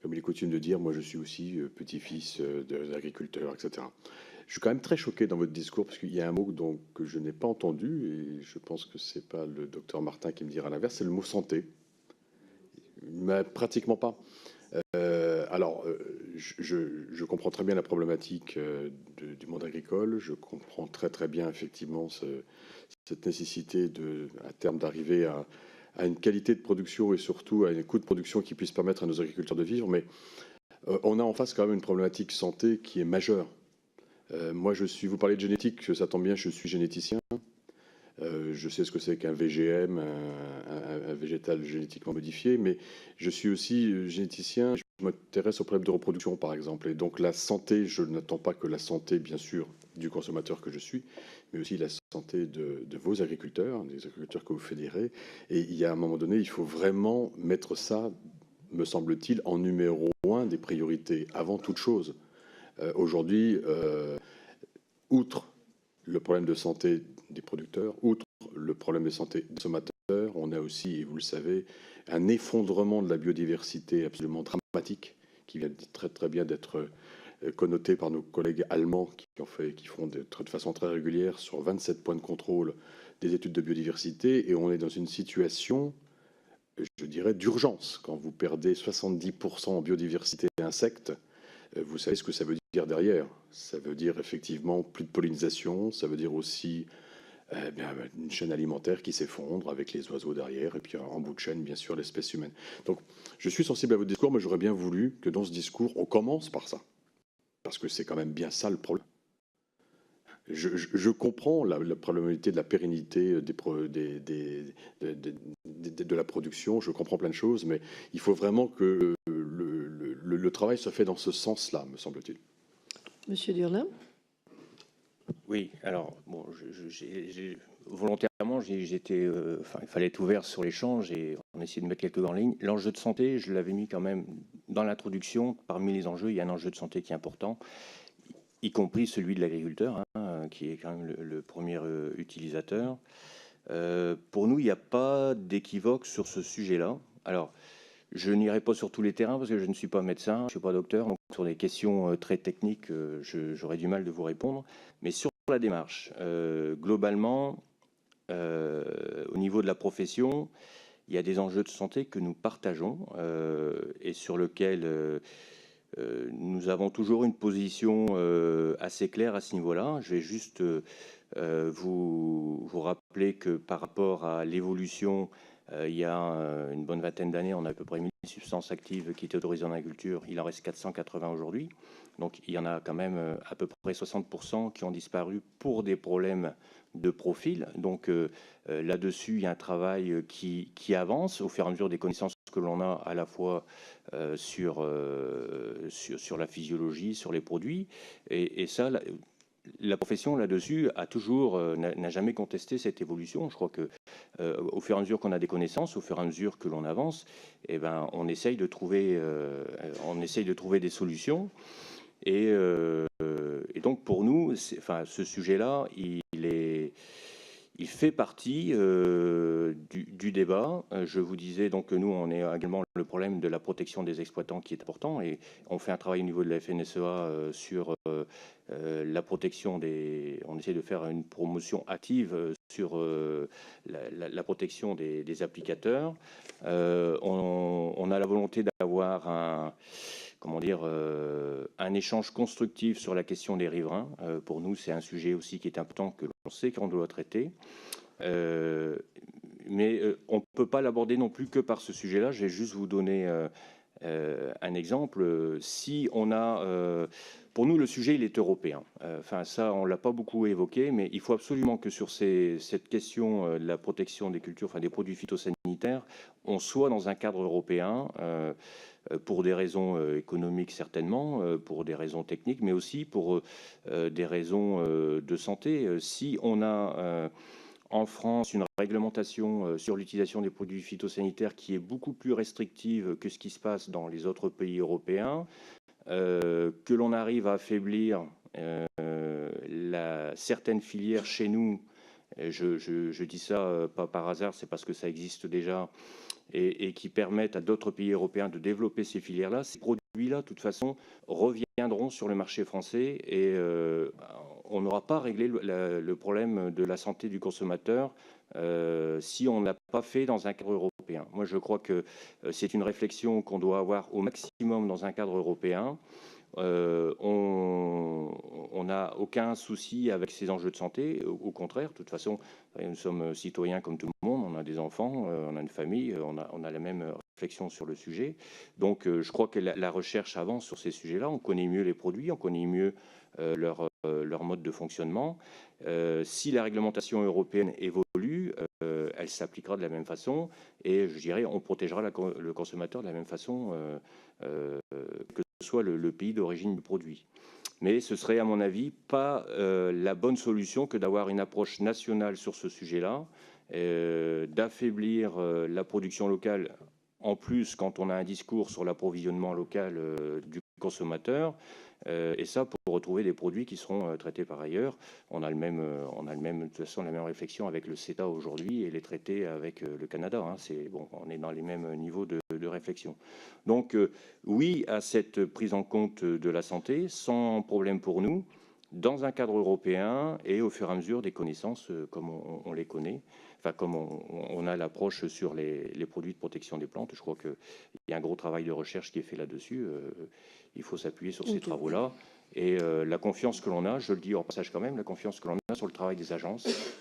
comme il est coutume de dire, moi je suis aussi petit-fils d'agriculteur, etc. Je suis quand même très choqué dans votre discours parce qu'il y a un mot que je n'ai pas entendu et je pense que c'est pas le docteur Martin qui me dira l'inverse, c'est le mot santé. Mais pratiquement pas. Je comprends très bien la problématique du monde agricole. Je comprends très très bien effectivement cette nécessité à terme d'arriver à une qualité de production et surtout à un coût de production qui puisse permettre à nos agriculteurs de vivre. Mais on a en face quand même une problématique santé qui est majeure. Vous parlez de génétique, ça tombe bien, je suis généticien. Je sais ce que c'est qu'un VGM, un végétal génétiquement modifié, mais je suis aussi généticien. Je m'intéresse aux problèmes de reproduction, par exemple. Et donc la santé, je n'attends pas que la santé, bien sûr, du consommateur que je suis, mais aussi la santé de vos agriculteurs, des agriculteurs que vous fédérez. Et il y a un moment donné, il faut vraiment mettre ça, me semble-t-il, en numéro 1 des priorités, avant toute chose. Aujourd'hui, outre le problème de santé des producteurs, outre le problème de santé des consommateurs, on a aussi, et vous le savez, un effondrement de la biodiversité absolument dramatique qui vient très très bien d'être connoté par nos collègues allemands qui font de façon très régulière sur 27 points de contrôle des études de biodiversité. Et on est dans une situation, je dirais, d'urgence. Quand vous perdez 70% en biodiversité insectes, vous savez ce que ça veut dire derrière. Ça veut dire effectivement plus de pollinisation, ça veut dire aussi une chaîne alimentaire qui s'effondre avec les oiseaux derrière, et puis en bout de chaîne, bien sûr, l'espèce humaine. Donc, je suis sensible à votre discours, mais j'aurais bien voulu que dans ce discours, on commence par ça. Parce que c'est quand même bien ça le problème. Je comprends la problématique de la pérennité de la production, je comprends plein de choses, mais il faut vraiment que le travail se fait dans ce sens-là, me semble-t-il. Monsieur Durlin. Oui, alors, bon, volontairement, j'étais, il fallait être ouvert sur l'échange et on a essayé de mettre quelques grandes lignes. L'enjeu de santé, je l'avais mis quand même dans l'introduction. Parmi les enjeux, il y a un enjeu de santé qui est important, y compris celui de l'agriculteur, qui est quand même le premier utilisateur. Pour nous, il n'y a pas d'équivoque sur ce sujet-là. Alors, je n'irai pas sur tous les terrains parce que je ne suis pas médecin, je ne suis pas docteur, donc sur des questions très techniques, j'aurais du mal de vous répondre. Mais sur la démarche, globalement, au niveau de la profession, il y a des enjeux de santé que nous partageons et sur lesquels nous avons toujours une position assez claire à ce niveau-là. Je vais juste vous rappeler que par rapport à l'évolution, il y a une bonne vingtaine d'années, on a à peu près 1000 substances actives qui étaient autorisées en agriculture. Il en reste 480 aujourd'hui. Donc il y en a quand même à peu près 60% qui ont disparu pour des problèmes de profil. Donc là-dessus, il y a un travail qui avance au fur et à mesure des connaissances que l'on a à la fois sur la physiologie, sur les produits. Et ça, la profession là-dessus a toujours n'a jamais contesté cette évolution. Je crois que au fur et à mesure qu'on a des connaissances, au fur et à mesure que l'on avance, eh ben, on essaye de trouver des solutions. Et donc pour nous, ce sujet-là, il fait partie du débat. Je vous disais donc que nous, on est également le problème de la protection des exploitants qui est important et on fait un travail au niveau de la FNSEA sur la protection on essaie de faire une promotion active sur la protection des applicateurs. On a la volonté d'avoir un échange constructif sur la question des riverains. Pour nous, c'est un sujet aussi qui est important, que l'on sait qu'on doit traiter. Mais on ne peut pas l'aborder non plus que par ce sujet-là. Je vais juste vous donner un exemple. Si on a... pour nous, le sujet, il est européen. Ça, on ne l'a pas beaucoup évoqué, mais il faut absolument que sur cette question de la protection des cultures, des produits phytosanitaires, on soit dans un cadre européen pour des raisons économiques certainement, pour des raisons techniques, mais aussi pour des raisons de santé. Si on a en France une réglementation sur l'utilisation des produits phytosanitaires qui est beaucoup plus restrictive que ce qui se passe dans les autres pays européens, que l'on arrive à affaiblir certaines filières chez nous Et je dis ça pas par hasard, c'est parce que ça existe déjà et qui permettent à d'autres pays européens de développer ces filières-là. Ces produits-là, de toute façon, reviendront sur le marché français et on n'aura pas réglé le problème de la santé du consommateur si on ne l'a pas fait dans un cadre européen. Moi, je crois que c'est une réflexion qu'on doit avoir au maximum dans un cadre européen. On n'a aucun souci avec ces enjeux de santé. Au contraire, de toute façon, nous sommes citoyens comme tout le monde, on a des enfants, on a une famille, on a la même réflexion sur le sujet. Donc je crois que la recherche avance sur ces sujets-là. On connaît mieux les produits, on connaît mieux leur mode de fonctionnement. Si la réglementation européenne évolue, elle s'appliquera de la même façon et je dirais on protégera le consommateur de la même façon que ce soit le pays d'origine du produit. Mais ce serait, à mon avis, pas la bonne solution que d'avoir une approche nationale sur ce sujet-là, d'affaiblir la production locale, en plus quand on a un discours sur l'approvisionnement local du consommateur, et ça pour retrouver des produits qui seront traités par ailleurs. On a de toute façon la même réflexion avec le CETA aujourd'hui et les traités avec le Canada. Hein. Bon, on est dans les mêmes niveaux de réflexion. Donc oui à cette prise en compte de la santé, sans problème pour nous, dans un cadre européen et au fur et à mesure des connaissances comme on les connaît, enfin comme on a l'approche sur les produits de protection des plantes. Je crois qu'il y a un gros travail de recherche qui est fait là-dessus. Il faut s'appuyer sur ces travaux-là. Et la confiance que l'on a, je le dis hors passage quand même, la confiance que l'on a sur le travail des agences,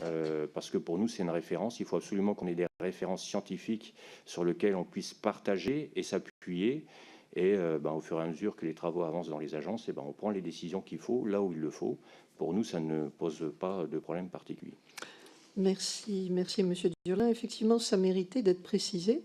parce que pour nous, c'est une référence. Il faut absolument qu'on ait des références scientifiques sur lesquelles on puisse partager et s'appuyer. Et au fur et à mesure que les travaux avancent dans les agences, on prend les décisions qu'il faut, là où il le faut. Pour nous, ça ne pose pas de problème particulier. Merci, Monsieur Durlin. Effectivement, ça méritait d'être précisé.